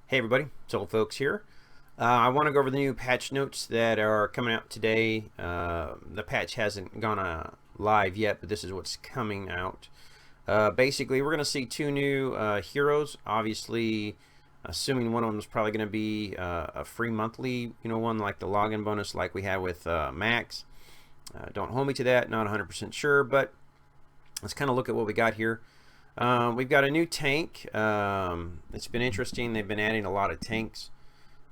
Hey everybody, it's Old Folks here. I want to go over the new patch notes that are coming out today. The patch hasn't gone live yet, but this is what's coming out. Basically, we're going to see two new heroes. Obviously, assuming one of them is probably going to be a free monthly, one like the login bonus like we had with Max. Don't hold me to that, not 100% sure, but let's kind of look at what we got here. We've got a new tank. It's been interesting. They've been adding a lot of tanks.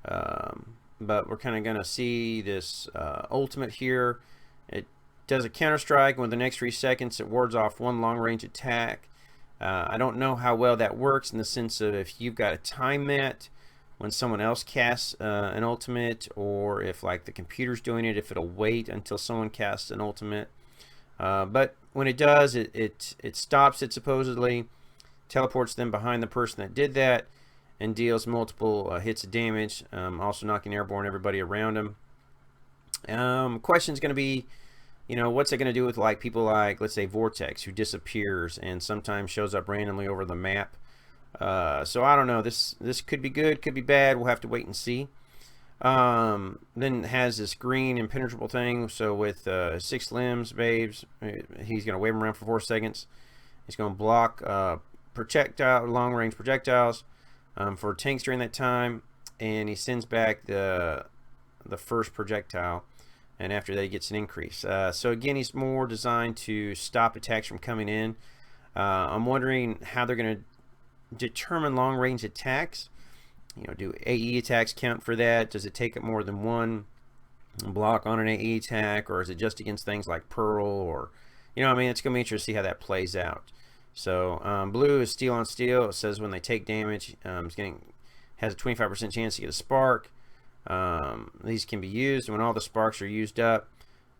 But we're kind of going to see this ultimate here. It does a counter strike. Within the next 3 seconds, it wards off one long range attack. I don't know how well that works in the sense of if you've got to time that when someone else casts an ultimate, or if like the computer's doing it, if it'll wait until someone casts an ultimate. But when it does, it stops it supposedly, teleports them behind the person that did that, and deals multiple hits of damage, also knocking airborne everybody around them. Question's going to be, what's it going to do with like people like, let's say, Vortex, who disappears and sometimes shows up randomly over the map. So I don't know. This could be good, could be bad. We'll have to wait and see. Then it has this green impenetrable thing. So with 6 limbs, babes, he's going to wave them around for 4 seconds. He's going to block long range projectiles for tanks during that time, and he sends back the first projectile, and after that he gets an increase. So again, he's more designed to stop attacks from coming in. I'm wondering how they're going to determine long range attacks. Do AE attacks count for that? Does it take up more than one block on an AE attack, or is it just against things like Pearl? Or, it's going to be interesting to see how that plays out. So blue is steel on steel. It says when they take damage, has a 25% chance to get a spark. These can be used when all the sparks are used up.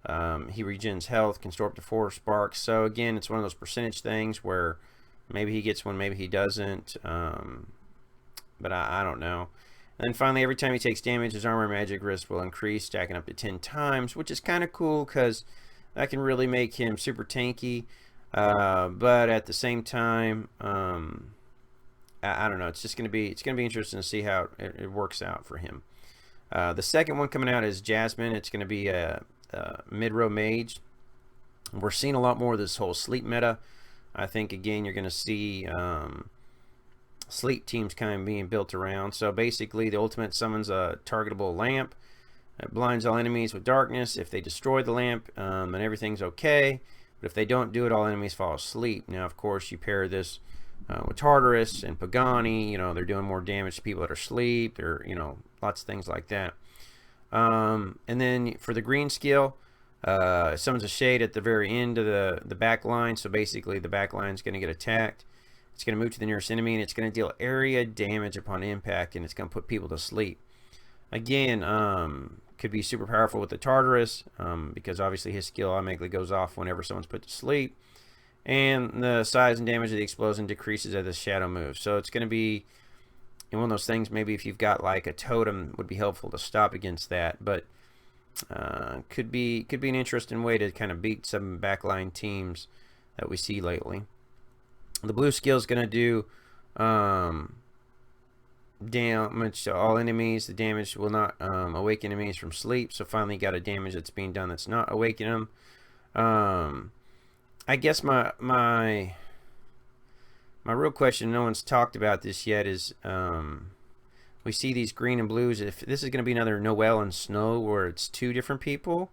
He regens health, can store up to 4 sparks. So again, it's one of those percentage things where maybe he gets one, maybe he doesn't. But I don't know. And then finally, every time he takes damage, his armor magic risk will increase, stacking up to 10 times, which is kind of cool because that can really make him super tanky. But at the same time, I don't know. It's going to be interesting to see how it works out for him. The second one coming out is Jasmine. It's going to be a mid-row mage. We're seeing a lot more of this whole sleep meta. I think again you're going to see sleep teams kind of being built around. So basically, the ultimate summons a targetable lamp. It blinds all enemies with darkness. If they destroy the lamp, then everything's okay. But if they don't do it, all enemies fall asleep. Now, of course, you pair this with Tartarus and Pagani. They're doing more damage to people that are asleep. They're, lots of things like that. And then for the green skill, summons a shade at the very end of the back line. So basically, the back line is going to get attacked. It's going to move to the nearest enemy, and it's going to deal area damage upon impact, and it's going to put people to sleep. Again, could be super powerful with the Tartarus, because obviously his skill automatically goes off whenever someone's put to sleep. And the size and damage of the explosion decreases as the shadow moves. So it's going to be one of those things, maybe if you've got like a totem, would be helpful to stop against that. But could be an interesting way to kind of beat some backline teams that we see lately. The blue skill is going to do damage to all enemies. The damage will not awaken enemies from sleep. So finally, you got a damage that's being done that's not awakening them. I guess my real question, no one's talked about this yet, is we see these green and blues. If this is going to be another Noel and Snow where it's 2 different people,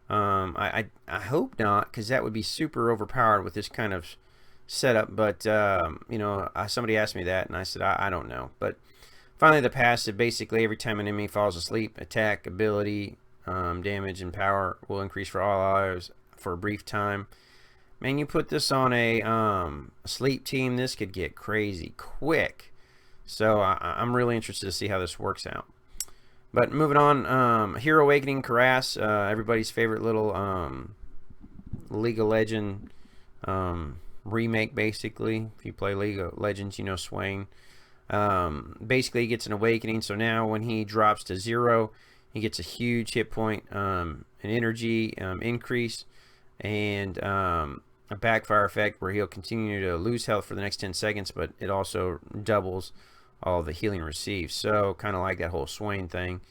I hope not, because that would be super overpowered with this kind of setup. But somebody asked me that, and I said I don't know. But finally, the passive, basically every time an enemy falls asleep, attack, ability, damage, and power will increase for all hours for a brief time. Man, you put this on a sleep team, this could get crazy quick. So I'm really interested to see how this works out. But moving on, Hero Awakening Karas, everybody's favorite little League of Legends remake, basically. If you play League of Legends, Swain. Basically, he gets an awakening, so now when he drops to 0, he gets a huge hit point, an energy increase, and a backfire effect where he'll continue to lose health for the next 10 seconds, but it also doubles all the healing received. So kind of like that whole Swain thing.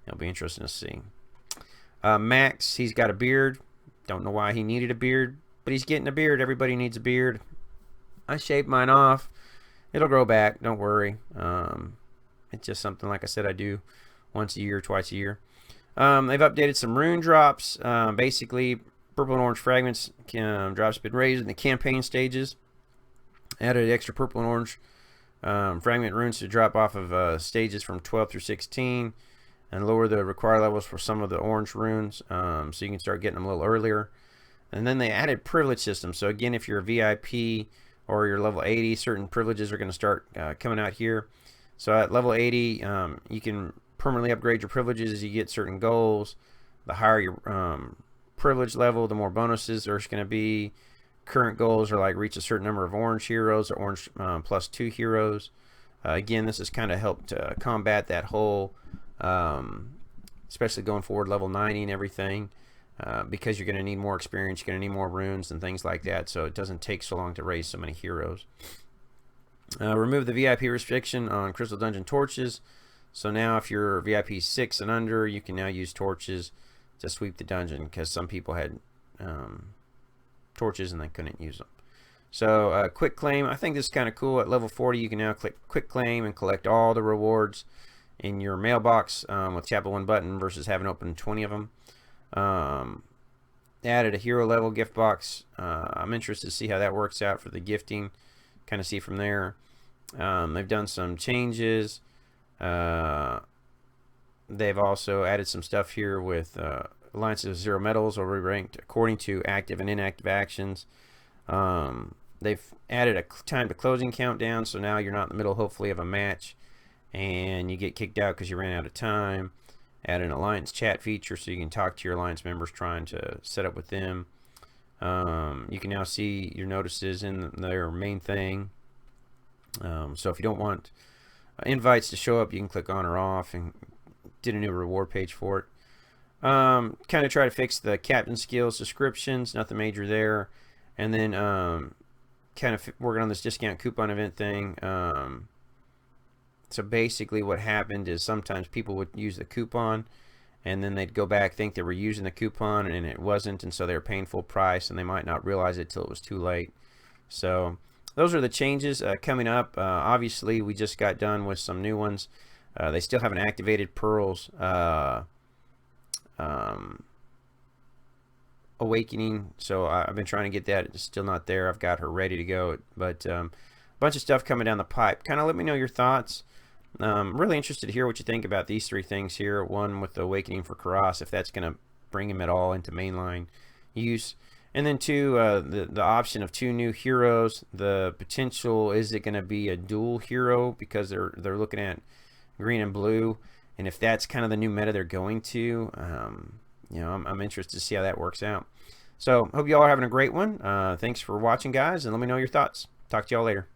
It'll be interesting to see. Max, he's got a beard. Don't know why he needed a beard, but he's getting a beard. Everybody needs a beard. I shaved mine off. It'll grow back. Don't worry. It's just something, like I said, I do once a year, twice a year. They've updated some rune drops. Basically, purple and orange fragments drops have been raised in the campaign stages. Added extra purple and orange fragment runes to drop off of stages from 12 through 16, and lower the required levels for some of the orange runes, so you can start getting them a little earlier. And then they added privilege systems. So again, if you're a VIP or you're level 80, certain privileges are going to start coming out here. So at level 80, you can permanently upgrade your privileges as you get certain goals. The higher your privilege level, the more bonuses there's going to be. Current goals are like reach a certain number of orange heroes or orange +2 heroes. Again, this has kind of helped combat that whole, especially going forward level 90 and everything, because you're going to need more experience, you're going to need more runes and things like that, so it doesn't take so long to raise so many heroes. Remove the VIP restriction on Crystal Dungeon torches. So now if you're VIP 6 and under, you can now use torches to sweep the dungeon, because some people had torches and they couldn't use them. So quick claim, I think this is kind of cool. At level 40, you can now click quick claim and collect all the rewards in your mailbox with tap a 1 button versus having opened 20 of them. Added a hero level gift box. I'm interested to see how that works out for the gifting. Kind of see from there. They've done some changes. They've also added some stuff here with alliances of 0 medals or ranked according to active and inactive actions. They've added a time to closing countdown, so now you're not in the middle, hopefully, of a match and you get kicked out because you ran out of time. Add an alliance chat feature so you can talk to your alliance members trying to set up with them. You can now see your notices in their main thing. So if you don't want invites to show up, you can click on or off, and did a new reward page for it. Kind of try to fix the captain skills descriptions, nothing major there. And then kind of working on this discount coupon event thing. So basically what happened is sometimes people would use the coupon and then they'd go back, think they were using the coupon and it wasn't, and so they were paying full price and they might not realize it till it was too late. So those are the changes coming up. Obviously we just got done with some new ones. They still haven't activated Pearl's Awakening, so I've been trying to get that. It's still not there. I've got her ready to go, but a bunch of stuff coming down the pipe. Kind of let me know your thoughts. Really interested to hear what you think about these 3 things here. One with the Awakening for Karas, if that's going to bring him at all into mainline use, and then 2, the option of 2 new heroes. The potential, is it going to be a dual hero because they're looking at green and blue, and if that's kind of the new meta they're going to, you know, I'm interested to see how that works out. So hope you all are having a great one. Thanks for watching, guys, and let me know your thoughts. Talk to y'all later.